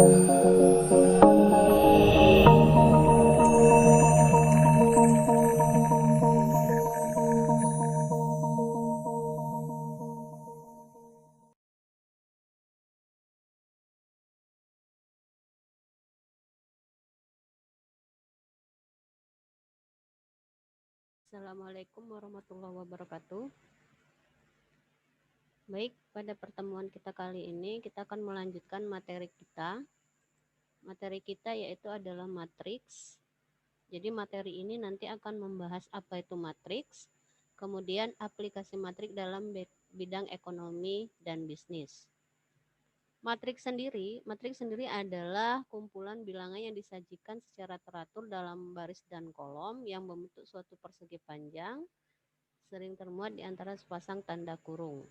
Assalamualaikum warahmatullahi wabarakatuh. Baik, pada pertemuan kita kali ini kita akan melanjutkan materi kita. Materi kita yaitu adalah matriks. Jadi materi ini nanti akan membahas apa itu matriks, kemudian aplikasi matriks dalam bidang ekonomi dan bisnis. Matriks sendiri adalah kumpulan bilangan yang disajikan secara teratur dalam baris dan kolom yang membentuk suatu persegi panjang, sering termuat di antara sepasang tanda kurung.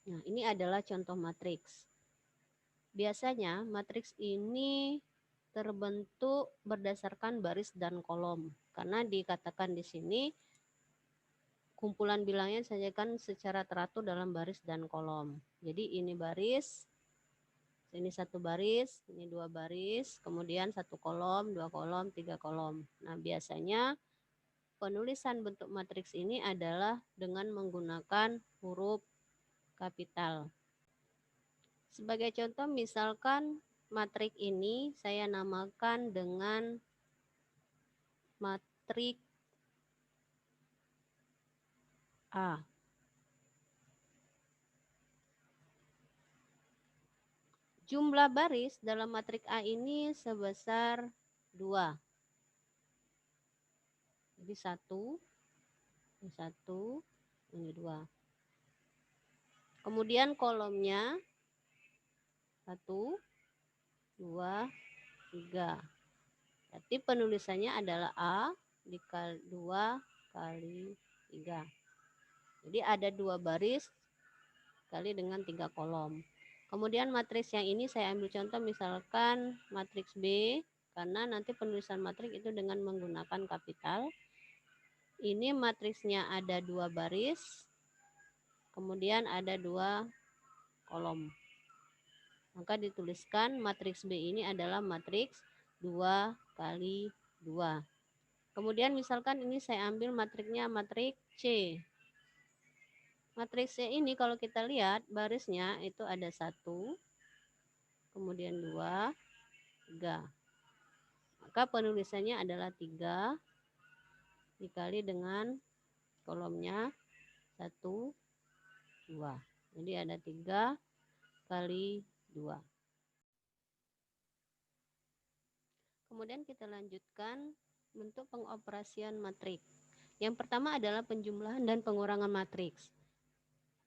Nah, ini adalah contoh matriks. Biasanya matriks ini terbentuk berdasarkan baris dan kolom, karena dikatakan di sini kumpulan bilangnya disajikan secara teratur dalam baris dan kolom. Jadi ini baris, ini satu baris, ini dua baris, kemudian satu kolom, dua kolom, tiga kolom. Nah, biasanya penulisan bentuk matriks ini adalah dengan menggunakan huruf kapital. Sebagai contoh, misalkan matriks ini saya namakan dengan matriks A. Jumlah baris dalam matriks A ini sebesar 2. Jadi 1, ini 2. Kemudian kolomnya 1, 2, 3. Berarti penulisannya adalah A dikali 2 kali 3. Jadi ada 2 baris kali dengan 3 kolom. Kemudian matriks yang ini saya ambil contoh misalkan matriks B, karena nanti penulisan matriks itu dengan menggunakan kapital. Ini matriksnya ada 2 baris, kemudian ada 2 kolom. Maka dituliskan matriks B ini adalah matriks 2 kali 2. Kemudian misalkan ini saya ambil matriksnya matriks C. Matriks C ini kalau kita lihat barisnya itu ada 1, kemudian 2, 3. Maka penulisannya adalah 3 dikali dengan kolomnya 1, 2. Jadi ada 3 kali 2. Kemudian kita lanjutkan bentuk pengoperasian matriks. Yang pertama adalah penjumlahan dan pengurangan matriks.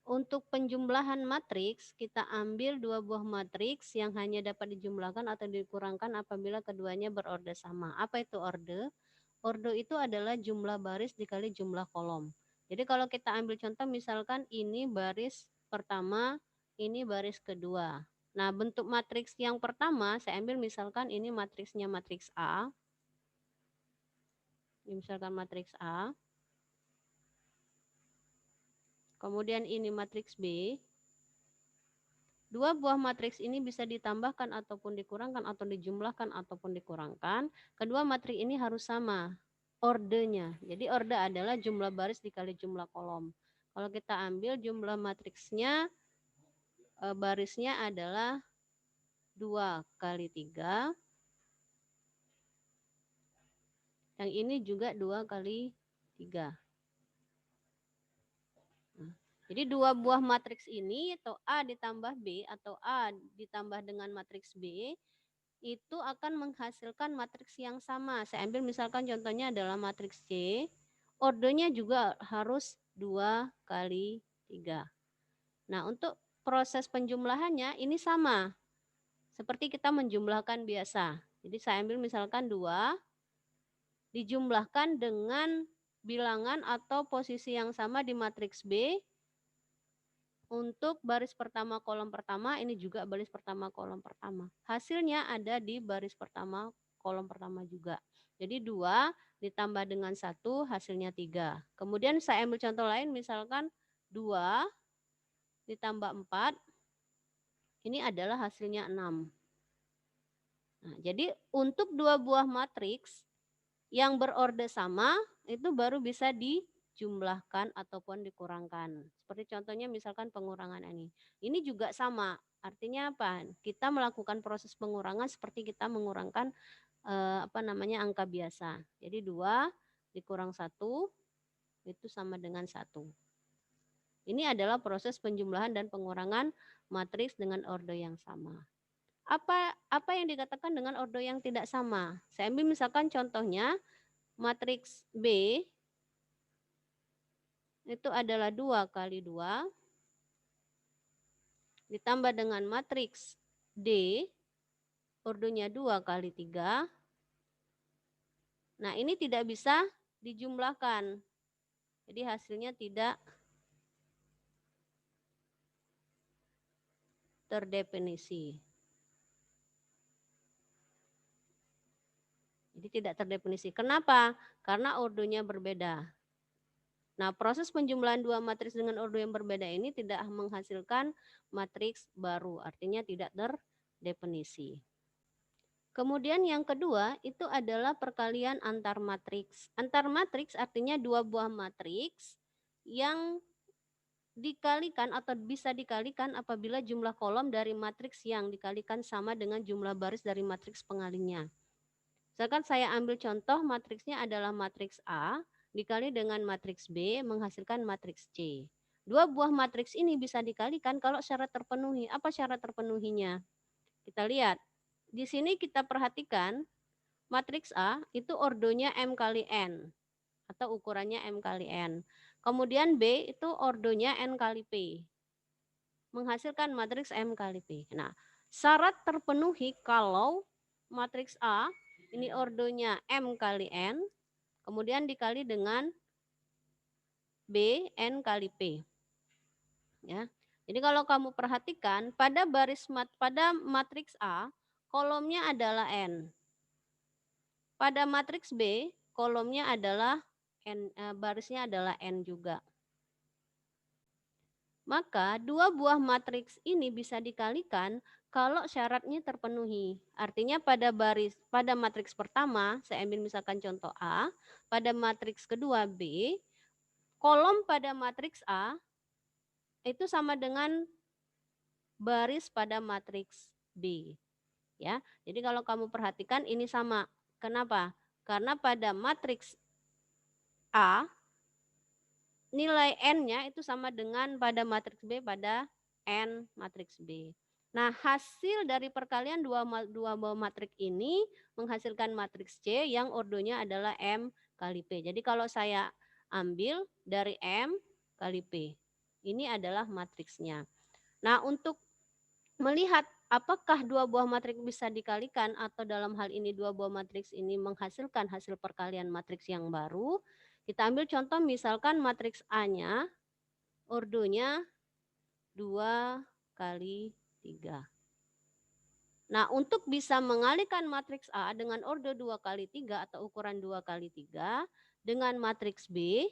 Untuk penjumlahan matriks, kita ambil 2 buah matriks yang hanya dapat dijumlahkan atau dikurangkan apabila keduanya berorde sama. Apa itu orde? Orde itu adalah jumlah baris dikali jumlah kolom. Jadi kalau kita ambil contoh misalkan ini baris pertama, ini baris kedua. Nah, bentuk matriks yang pertama saya ambil misalkan ini matriksnya matriks A. Ini misalkan matriks A. Kemudian ini matriks B. 2 buah matriks ini bisa ditambahkan ataupun dikurangkan atau dijumlahkan ataupun dikurangkan. Kedua matriks ini harus sama ordenya. Jadi orde adalah jumlah baris dikali jumlah kolom. Kalau kita ambil jumlah matriksnya, barisnya adalah 2 kali 3. Yang ini juga 2 kali 3. Jadi 2 buah matriks ini atau A ditambah B atau A ditambah dengan matriks B itu akan menghasilkan matriks yang sama. Saya ambil misalkan contohnya adalah matriks C. Ordenya juga harus 2 kali 3. Nah, untuk proses penjumlahannya ini sama. Seperti kita menjumlahkan biasa. Jadi saya ambil misalkan 2 dijumlahkan dengan bilangan atau posisi yang sama di matriks B. Untuk baris pertama kolom pertama, ini juga baris pertama kolom pertama. Hasilnya ada di baris pertama kolom pertama juga. Jadi 2 ditambah dengan 1 hasilnya 3. Kemudian saya ambil contoh lain misalkan 2 ditambah 4, ini adalah hasilnya 6. Nah, jadi untuk dua buah matriks yang berorde sama itu baru bisa dijumlahkan ataupun dikurangkan. Seperti contohnya misalkan pengurangan ini. Ini juga sama. Artinya apa? Kita melakukan proses pengurangan seperti kita mengurangkan angka biasa. Jadi 2 dikurang 1 itu sama dengan 1. Ini adalah proses penjumlahan dan pengurangan matriks dengan orde yang sama. Apa yang dikatakan dengan orde yang tidak sama? Saya ambil misalkan contohnya matriks B itu adalah 2 kali 2 ditambah dengan matriks D ordenya 2 kali 3. Nah, ini tidak bisa dijumlahkan. Jadi hasilnya tidak terdefinisi. Jadi tidak terdefinisi. Kenapa? Karena ordenya berbeda. Nah, proses penjumlahan dua matriks dengan ordo yang berbeda ini tidak menghasilkan matriks baru, artinya tidak terdefinisi. Kemudian yang kedua itu adalah perkalian antar matriks. Antar matriks artinya dua buah matriks yang dikalikan atau bisa dikalikan apabila jumlah kolom dari matriks yang dikalikan sama dengan jumlah baris dari matriks pengalinya. Misalkan saya ambil contoh matriksnya adalah matriks A dikali dengan matriks B menghasilkan matriks C. Dua buah matriks ini bisa dikalikan kalau syarat terpenuhi. Apa syarat terpenuhinya? Kita lihat. Di sini kita perhatikan matriks A itu ordonya M kali N atau ukurannya M kali N. Kemudian B itu ordonya N kali P. Menghasilkan matriks M kali P. Nah, syarat terpenuhi kalau matriks A ini ordonya M kali N, kemudian dikali dengan B, N kali P. Ya. Jadi kalau kamu perhatikan pada pada matriks A, kolomnya adalah N. Pada matriks B, kolomnya adalah barisnya adalah N juga. Maka dua buah matriks ini bisa dikalikan kalau syaratnya terpenuhi. Artinya pada matriks pertama, saya ambil misalkan contoh A, pada matriks kedua B, kolom pada matriks A itu sama dengan baris pada matriks B. Ya. Jadi kalau kamu perhatikan ini sama. Kenapa? Karena pada matriks A nilai N-nya itu sama dengan pada matriks B pada N matriks B. Nah, hasil dari perkalian dua matriks ini menghasilkan matriks C yang ordonya adalah M kali P. Jadi kalau saya ambil dari M kali P, ini adalah matriksnya. Nah, untuk melihat apakah dua buah matriks bisa dikalikan atau dalam hal ini dua buah matriks ini menghasilkan hasil perkalian matriks yang baru, kita ambil contoh misalkan matriks A-nya ordonya 2 kali 3. Nah, untuk bisa mengalihkan matriks A dengan ordo 2 kali 3 atau ukuran 2 kali 3 dengan matriks B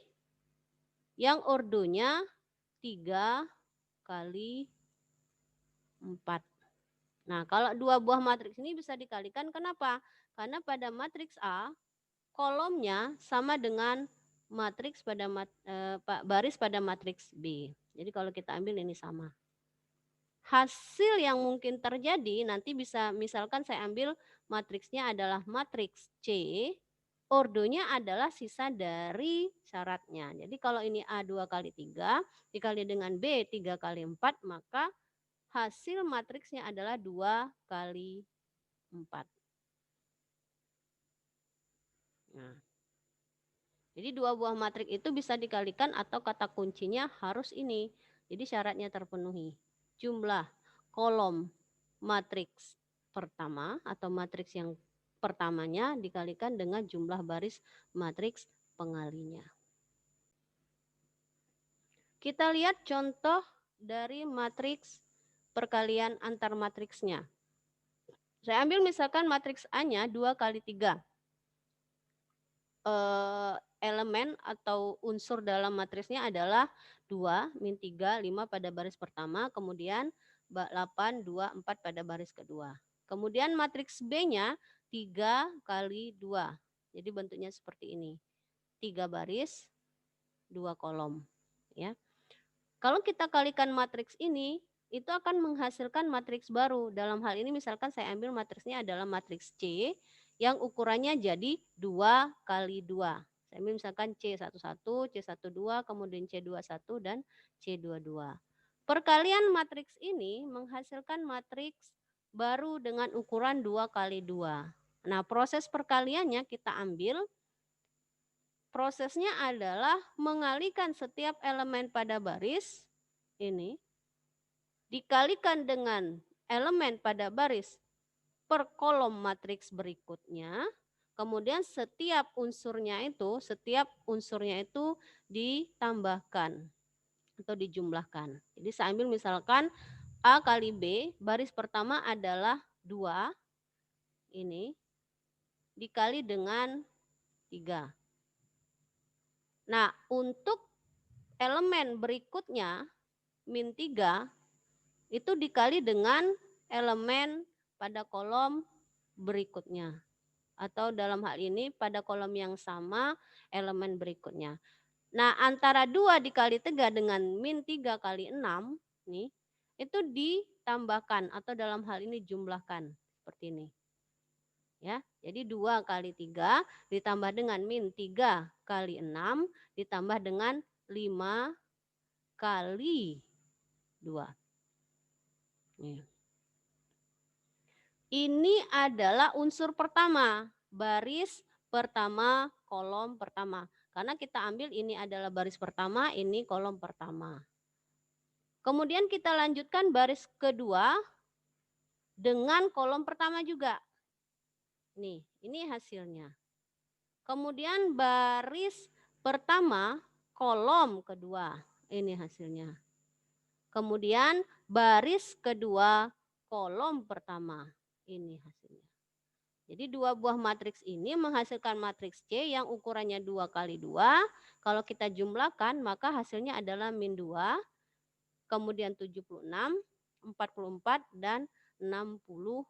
yang ordonya 3 kali 4. Nah, kalau dua buah matriks ini bisa dikalikan, kenapa? Karena pada matriks A, kolomnya sama dengan matriks pada baris pada matriks B. Jadi kalau kita ambil ini sama. Hasil yang mungkin terjadi nanti bisa misalkan saya ambil matriksnya adalah matriks C, ordonya adalah sisa dari syaratnya. Jadi kalau ini A 2 kali 3 dikali dengan B 3 kali 4, maka hasil matriksnya adalah 2 kali 4. Nah, jadi dua buah matriks itu bisa dikalikan atau kata kuncinya harus ini. Jadi syaratnya terpenuhi. Jumlah kolom matriks pertama atau matriks yang pertamanya dikalikan dengan jumlah baris matriks pengalinya. Kita lihat contoh dari matriks perkalian antar matriksnya. Saya ambil misalkan matriks A-nya 2 kali 3. Elemen atau unsur dalam matriksnya adalah 2, min 3, 5 pada baris pertama, kemudian 8, 2, 4 pada baris kedua. Kemudian matriks B-nya 3 kali 2. Jadi bentuknya seperti ini. 3 baris, 2 kolom. Ya. Kalau kita kalikan matriks ini, itu akan menghasilkan matriks baru. Dalam hal ini misalkan saya ambil matriksnya adalah matriks C yang ukurannya jadi 2 kali 2. Saya ambil misalkan C11, C12, kemudian C21 dan C22. Perkalian matriks ini menghasilkan matriks baru dengan ukuran 2 kali 2. Nah, proses perkaliannya kita ambil. Prosesnya adalah mengalihkan setiap elemen pada baris ini dikalikan dengan elemen pada baris per kolom matriks berikutnya. Kemudian setiap unsurnya itu ditambahkan atau dijumlahkan. Jadi saya ambil misalkan A kali B, baris pertama adalah 2, ini dikali dengan 3. Nah, untuk elemen berikutnya, min 3, itu dikali dengan elemen pada kolom berikutnya. Atau dalam hal ini pada kolom yang sama elemen berikutnya. Nah, antara 2 dikali 3 dengan min 3 kali 6, nih, itu ditambahkan atau dalam hal ini jumlahkan. Seperti ini. Ya, jadi 2 kali 3 ditambah dengan min 3 kali 6 ditambah dengan 5 kali 2. Ini adalah unsur pertama, baris pertama, kolom pertama. Karena kita ambil ini adalah baris pertama, ini kolom pertama. Kemudian kita lanjutkan baris kedua dengan kolom pertama juga. Nih, ini hasilnya. Kemudian baris pertama, kolom kedua. Ini hasilnya. Kemudian baris kedua, kolom pertama. Ini hasilnya. Jadi dua buah matriks ini menghasilkan matriks C yang ukurannya 2 kali 2. Kalau kita jumlahkan maka hasilnya adalah min 2, kemudian 76, 44, dan 62.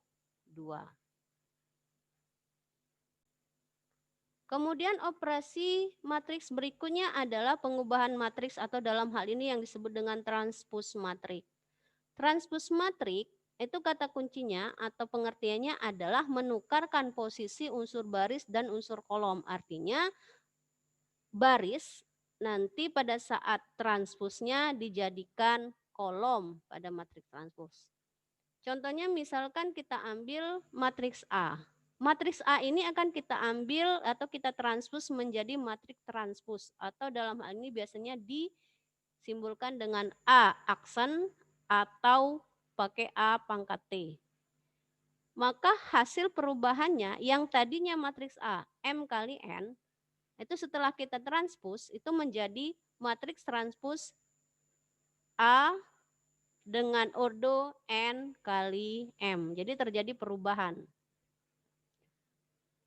Kemudian operasi matriks berikutnya adalah pengubahan matriks atau dalam hal ini yang disebut dengan transpose matrik. Transpose matrik itu kata kuncinya atau pengertiannya adalah menukarkan posisi unsur baris dan unsur kolom. Artinya baris nanti pada saat transposnya dijadikan kolom pada matriks transpose. Contohnya misalkan kita ambil matriks A. Matriks A ini akan kita ambil atau kita transpose menjadi matriks transpose atau dalam hal ini biasanya disimbolkan dengan A aksen atau pakai A pangkat T. Maka hasil perubahannya yang tadinya matriks A M kali N itu setelah kita transpose itu menjadi matriks transpose A dengan ordo N kali M. Jadi terjadi perubahan.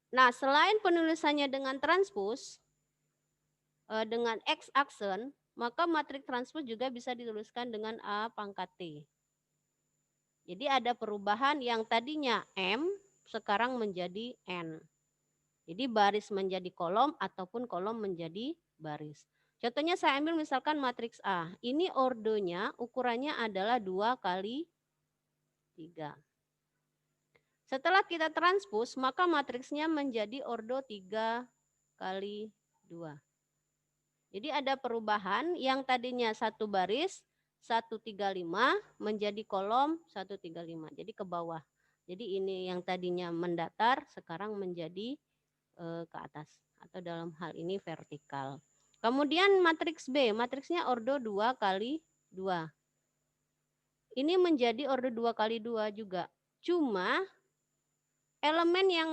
Nah, selain penulisannya dengan transpose, dengan X aksen, maka matriks transpose juga bisa dituliskan dengan A pangkat T. Jadi ada perubahan yang tadinya M, sekarang menjadi N. Jadi baris menjadi kolom ataupun kolom menjadi baris. Contohnya saya ambil misalkan matriks A. Ini ordonya ukurannya adalah 2 kali 3. Setelah kita transpose, maka matriksnya menjadi ordo 3 kali 2. Jadi ada perubahan yang tadinya satu baris 135 menjadi kolom 135. Jadi ke bawah. Jadi ini yang tadinya mendatar sekarang menjadi ke atas atau dalam hal ini vertikal. Kemudian matriks B, matriksnya ordo 2 kali 2. Ini menjadi ordo 2 kali 2 juga. Cuma elemen yang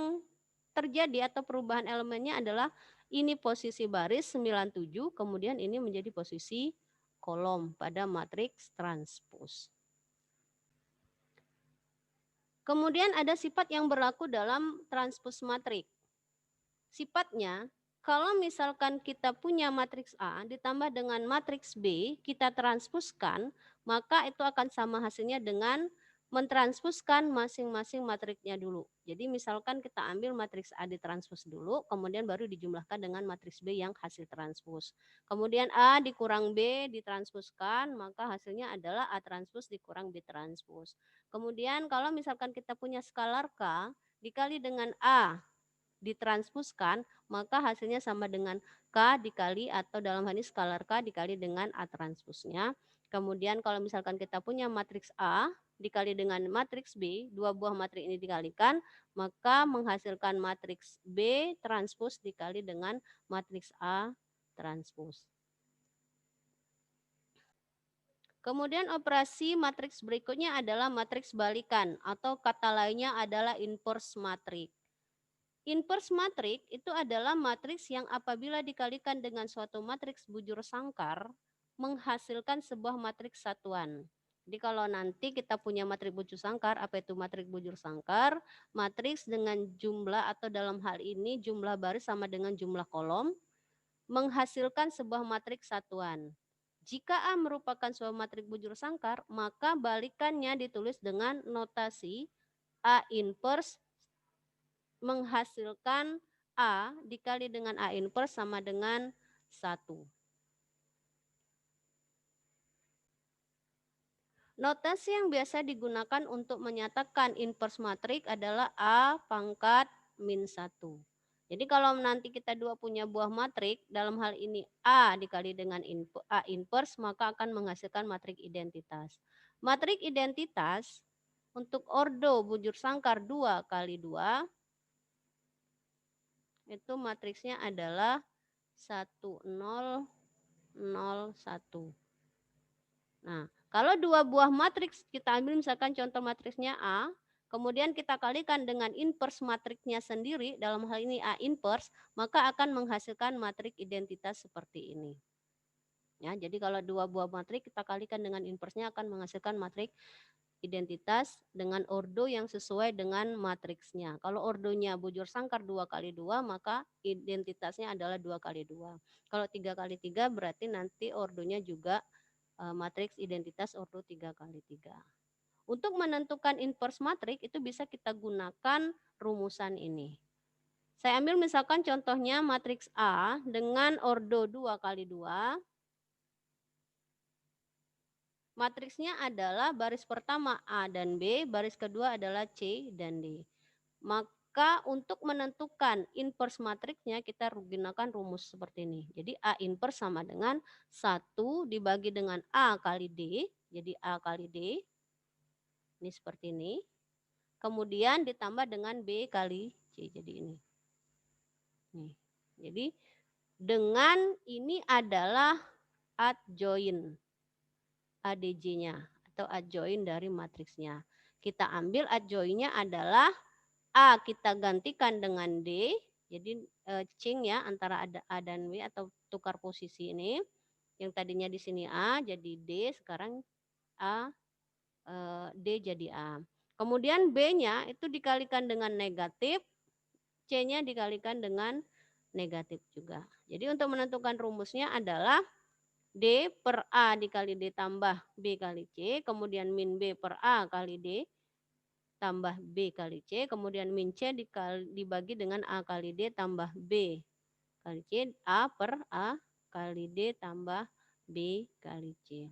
terjadi atau perubahan elemennya adalah ini posisi baris 97, kemudian ini menjadi posisi kolom pada matriks transpose. Kemudian ada sifat yang berlaku dalam transpose matrik. Sifatnya, kalau misalkan kita punya matriks A ditambah dengan matriks B, kita transpuskan, maka itu akan sama hasilnya dengan mentransfuskan masing-masing matriksnya dulu. Jadi misalkan kita ambil matriks A ditranspus dulu, kemudian baru dijumlahkan dengan matriks B yang hasil transpus. Kemudian A dikurang B ditranspuskan, maka hasilnya adalah A transpus dikurang B transpus. Kemudian kalau misalkan kita punya skalar K dikali dengan A ditranspuskan, maka hasilnya sama dengan K dikali atau dalam hal ini skalar K dikali dengan A transpusnya. Kemudian kalau misalkan kita punya matriks A dikali dengan matriks B, dua buah matriks ini dikalikan, maka menghasilkan matriks B transpus dikali dengan matriks A transpus. Kemudian operasi matriks berikutnya adalah matriks balikan atau kata lainnya adalah inverse matrix. Inverse matrix itu adalah matriks yang apabila dikalikan dengan suatu matriks bujur sangkar menghasilkan sebuah matriks satuan. Jadi kalau nanti kita punya matriks bujur sangkar, apa itu matriks bujur sangkar? Matriks dengan jumlah atau dalam hal ini jumlah baris sama dengan jumlah kolom menghasilkan sebuah matriks satuan. Jika A merupakan sebuah matriks bujur sangkar, maka balikannya ditulis dengan notasi A inverse menghasilkan A dikali dengan A inverse sama dengan 1. Notasi yang biasa digunakan untuk menyatakan inverse matrix adalah A pangkat min 1. Jadi kalau nanti kita dua punya buah matriks, dalam hal ini A dikali dengan A inverse, maka akan menghasilkan matriks identitas. Matriks identitas untuk ordo bujur sangkar 2 kali 2, itu matriksnya adalah 1, 0, 0, 1. Nah, kalau dua buah matriks kita ambil misalkan contoh matriksnya A, kemudian kita kalikan dengan inverse matriksnya sendiri, dalam hal ini A inverse, maka akan menghasilkan matriks identitas seperti ini. Ya, jadi kalau dua buah matriks kita kalikan dengan inversenya akan menghasilkan matriks identitas dengan ordo yang sesuai dengan matriksnya. Kalau ordonya bujur sangkar 2 kali 2, maka identitasnya adalah 2 kali 2. Kalau 3 kali 3 berarti nanti ordonya juga matriks identitas ordo 3 kali 3. Untuk menentukan inverse matriks itu bisa kita gunakan rumusan ini. Saya ambil misalkan contohnya matriks A dengan ordo 2 kali 2. Matriksnya adalah baris pertama A dan B, baris kedua adalah C dan D. Maka untuk menentukan inverse matriksnya kita gunakan rumus seperti ini. Jadi A inverse sama dengan 1 dibagi dengan A kali D. Jadi A kali D. Ini seperti ini. Kemudian ditambah dengan B kali C. Jadi ini. Nih. Jadi dengan ini adalah adjoint ADJ-nya atau adjoint dari matriksnya. Kita ambil adjoint-nya adalah A kita gantikan dengan D, jadi cing ya antara A dan W atau tukar posisi ini. Yang tadinya di sini A jadi D, sekarang A D jadi A. Kemudian B-nya itu dikalikan dengan negatif, C-nya dikalikan dengan negatif juga. Jadi untuk menentukan rumusnya adalah D per A dikali D tambah B kali C, kemudian min B per A kali D tambah B kali C, kemudian min C dibagi dengan A kali D tambah B kali C, A per A kali D tambah B kali C.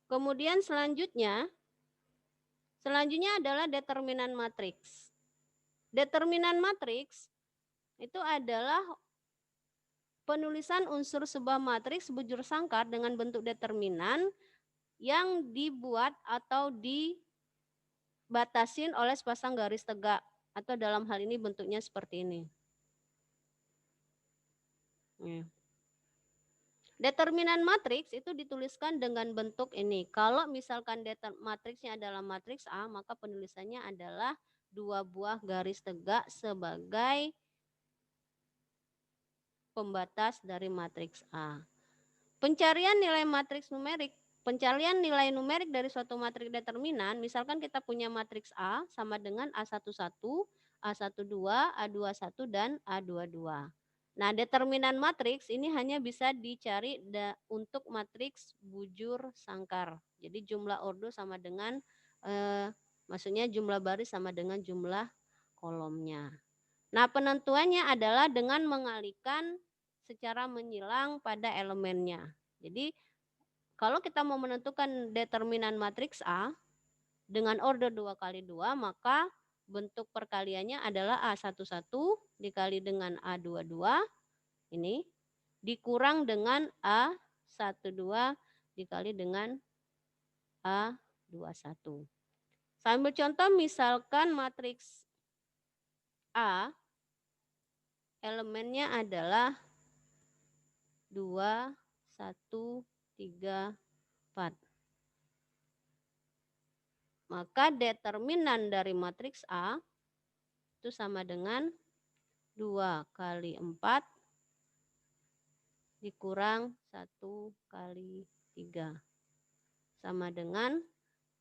Kemudian selanjutnya adalah determinan matriks. Determinan matriks itu adalah penulisan unsur sebuah matriks bujur sangkar dengan bentuk determinan yang dibuat atau dibatasin oleh sepasang garis tegak atau dalam hal ini bentuknya seperti ini. Determinan matriks itu dituliskan dengan bentuk ini. Kalau misalkan matriksnya adalah matriks A, maka penulisannya adalah dua buah garis tegak sebagai pembatas dari matriks A. Pencarian nilai matriks numerik. Pencarian nilai numerik dari suatu matriks determinan, misalkan kita punya matriks A sama dengan A11, A12, A21, dan A22. Nah, determinan matriks ini hanya bisa dicari untuk matriks bujur sangkar. Jadi jumlah ordo sama dengan maksudnya jumlah baris sama dengan jumlah kolomnya. Nah, penentuannya adalah dengan mengalihkan secara menyilang pada elemennya. Jadi kalau kita mau menentukan determinan matriks A dengan order 2 kali 2, maka bentuk perkaliannya adalah A11 dikali dengan A22 ini dikurang dengan A12 dikali dengan A21. Sambil contoh, misalkan matriks A elemennya adalah 2, 1, 3, 4. Maka determinan dari matriks A itu sama dengan 2 kali 4 dikurang 1 kali 3. Sama dengan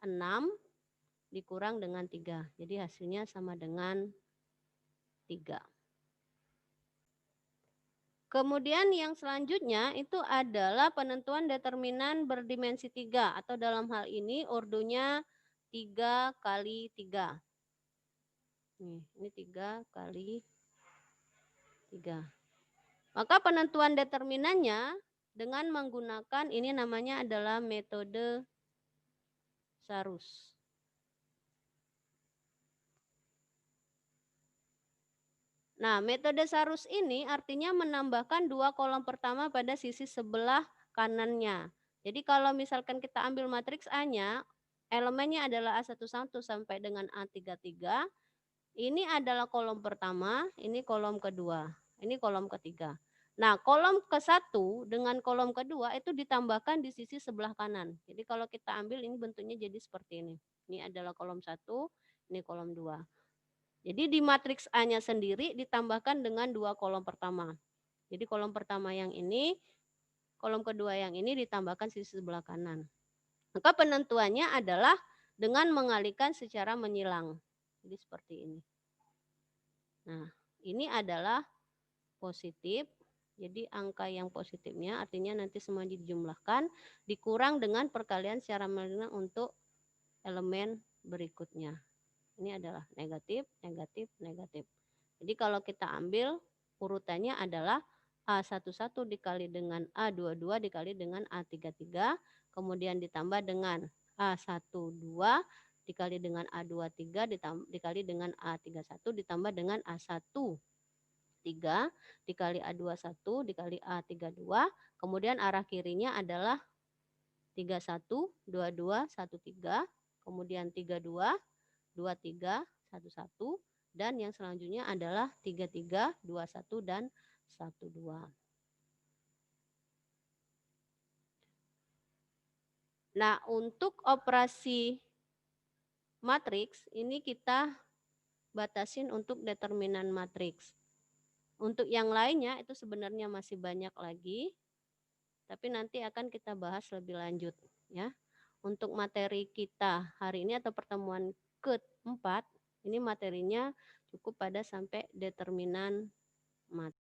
6 dikurang dengan 3. Jadi hasilnya sama dengan 3. Kemudian yang selanjutnya itu adalah penentuan determinan berdimensi 3 atau dalam hal ini ordonya 3 kali 3. Ini 3 kali 3. Maka penentuan determinannya dengan menggunakan ini namanya adalah metode Sarus. Nah, metode Sarus ini artinya menambahkan 2 kolom pertama pada sisi sebelah kanannya. Jadi kalau misalkan kita ambil matriks A-nya, elemennya adalah A11 sampai dengan A33. Ini adalah kolom pertama, ini kolom kedua, ini kolom ketiga. Nah, kolom ke-1 dengan kolom kedua itu ditambahkan di sisi sebelah kanan. Jadi kalau kita ambil ini bentuknya jadi seperti ini. Ini adalah kolom 1, ini kolom 2. Jadi di matriks A-nya sendiri ditambahkan dengan 2 kolom pertama. Jadi kolom pertama yang ini, kolom kedua yang ini ditambahkan sisi sebelah kanan. Maka penentuannya adalah dengan mengalihkan secara menyilang. Jadi seperti ini. Nah, ini adalah positif. Jadi angka yang positifnya artinya nanti semua dijumlahkan dikurang dengan perkalian secara menyilang untuk elemen berikutnya. Ini adalah negatif, negatif, negatif. Jadi kalau kita ambil urutannya adalah A11 dikali dengan A22 dikali dengan A33, kemudian ditambah dengan A12 dikali dengan A23 dikali dengan A31 ditambah dengan A13 dikali A21 dikali A32, kemudian arah kirinya adalah 31, 22, 13, kemudian 32, 23, 11, dan yang selanjutnya adalah 33, 21, dan 12. Nah, untuk operasi matriks ini kita batasin untuk determinan matriks. Untuk yang lainnya itu sebenarnya masih banyak lagi, tapi nanti akan kita bahas lebih lanjut ya. Untuk materi kita hari ini atau pertemuan keempat, ini materinya cukup pada sampai determinan matriks.